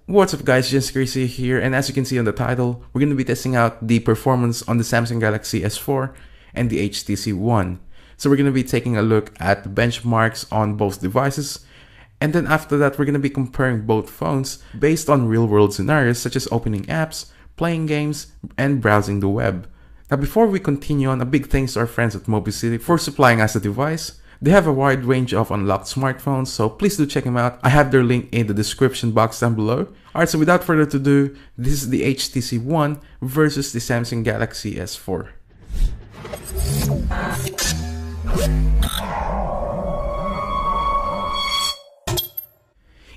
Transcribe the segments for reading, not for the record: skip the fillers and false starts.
What's up guys, Jens Gracie here, and as you can see on the title, we're going to be testing out the performance on the Samsung Galaxy S4 and the HTC One. So we're going to be taking a look at the benchmarks on both devices, and then after that we're going to be comparing both phones based on real-world scenarios such as opening apps, playing games, and browsing the web. Now before we continue on, a big thanks to our friends at Mobicity for supplying us the device. They have a wide range of unlocked smartphones, so please do check them out. I have their link in the description box down below. Alright, so without further ado, this is the HTC One versus the Samsung Galaxy S4.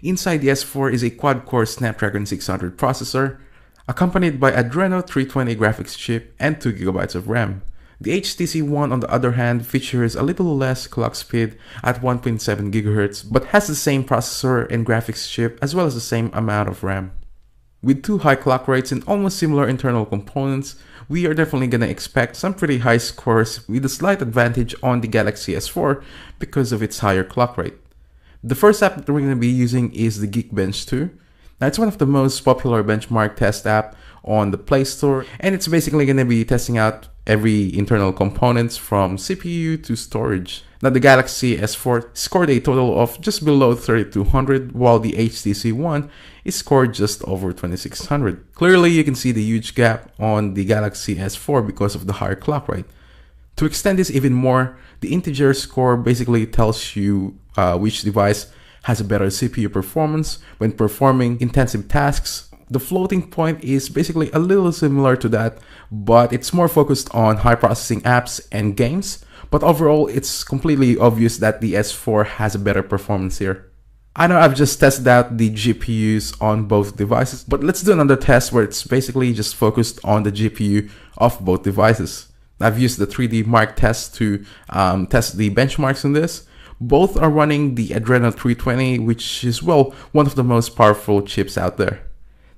Inside the S4 is a quad-core Snapdragon 600 processor, accompanied by Adreno 320 graphics chip and 2GB of RAM. The HTC One, on the other hand, features a little less clock speed at 1.7 GHz, but has the same processor and graphics chip as well as the same amount of RAM. With two high clock rates and almost similar internal components, we are definitely gonna expect some pretty high scores with a slight advantage on the Galaxy S4 because of its higher clock rate. The first app that we're gonna be using is the Geekbench 2. Now it's one of the most popular benchmark test app on the Play Store, and it's basically going to be testing out every internal components from CPU to storage. Now the Galaxy S4 scored a total of just below 3200, while the HTC One is scored just over 2600. Clearly you can see the huge gap on the Galaxy S4 because of the higher clock rate. To extend this even more, the integer score basically tells you which device has a better CPU performance when performing intensive tasks. The floating point is basically a little similar to that, but it's more focused on high processing apps and games. But overall, it's completely obvious that the S4 has a better performance here. I know I've just tested out the GPUs on both devices, but let's do another test where it's basically just focused on the GPU of both devices. I've used the 3D Mark test to test the benchmarks on this. Both are running the Adreno 320, which is, well, one of the most powerful chips out there.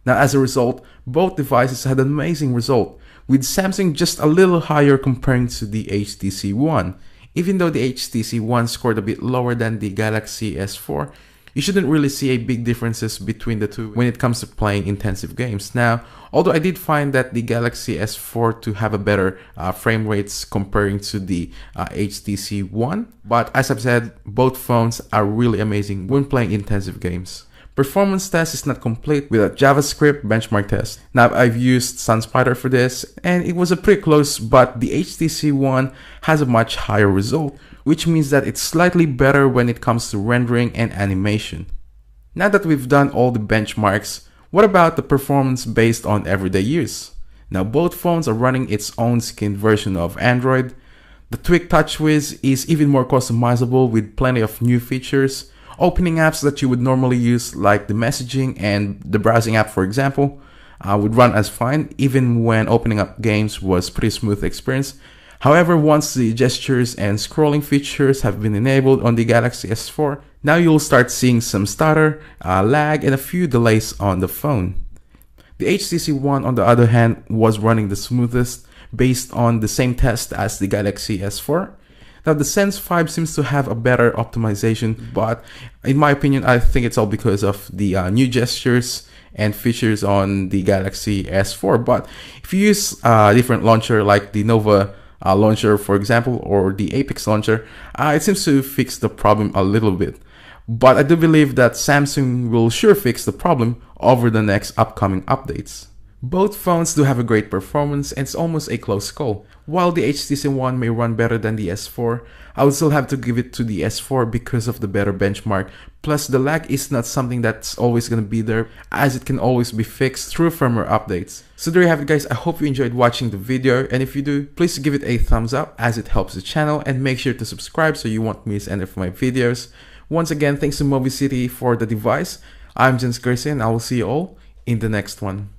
Now as a result, both devices had an amazing result, with Samsung just a little higher comparing to the HTC One. Even though the HTC One scored a bit lower than the Galaxy S4, you shouldn't really see a big differences between the two when it comes to playing intensive games. Now, although I did find that the Galaxy S4 to have a better frame rates comparing to the HTC One, but as I've said, both phones are really amazing when playing intensive games. Performance test is not complete without JavaScript benchmark test. Now I've used SunSpider for this, and it was a pretty close, but the HTC One has a much higher result, which means that it's slightly better when it comes to rendering and animation. Now that we've done all the benchmarks, what about the performance based on everyday use? Now both phones are running its own skinned version of Android. The Tweak TouchWiz is even more customizable with plenty of new features. Opening apps that you would normally use, like the messaging and the browsing app for example, would run as fine even when opening up games was pretty smooth experience. However, once the gestures and scrolling features have been enabled on the Galaxy S4, now you'll start seeing some stutter, lag, and a few delays on the phone. The HTC One, on the other hand, was running the smoothest based on the same test as the Galaxy S4. Now the Sense 5 seems to have a better optimization, but in my opinion, I think it's all because of the new gestures and features on the Galaxy S4. But if you use a different launcher like the Nova launcher, for example, or the Apex launcher, it seems to fix the problem a little bit. But I do believe that Samsung will sure fix the problem over the next upcoming updates. Both phones do have a great performance, and it's almost a close call. While the HTC One may run better than the S4, I would still have to give it to the S4 because of the better benchmark. Plus the lag is not something that's always going to be there, as it can always be fixed through firmware updates. So there you have it guys, I hope you enjoyed watching the video, and if you do, please give it a thumbs up as it helps the channel, and make sure to subscribe so you won't miss any of my videos. Once again, thanks to Mobicity for the device. I'm Jens Gracie, and I will see you all in the next one.